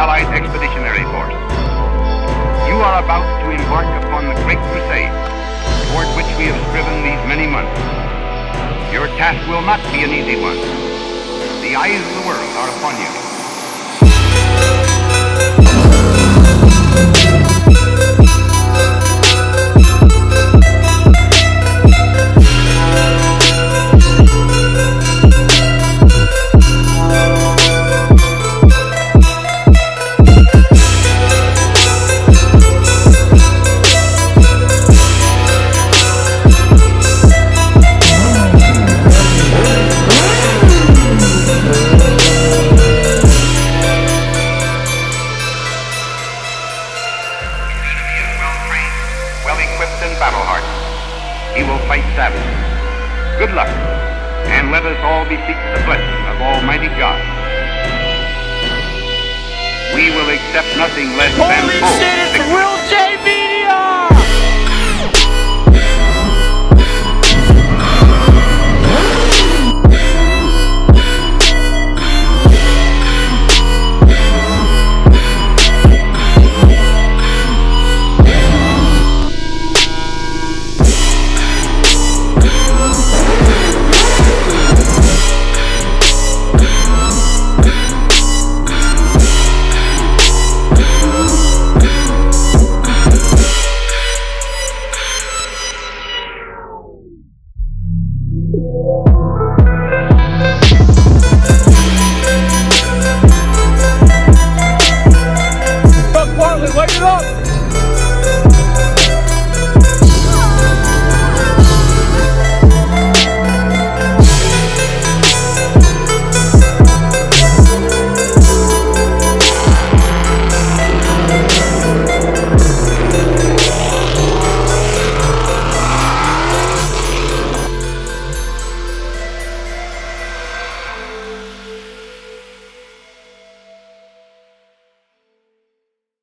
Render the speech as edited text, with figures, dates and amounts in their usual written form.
Allied Expeditionary Force. You are about to embark upon the great crusade toward which we have striven these many months. Your task will not be an easy one. The eyes of the world are upon you. He will fight savage. Good luck, and let us all beseech the blessing of Almighty God. We will accept nothing less than Holy full shit, it's victory. Will JB!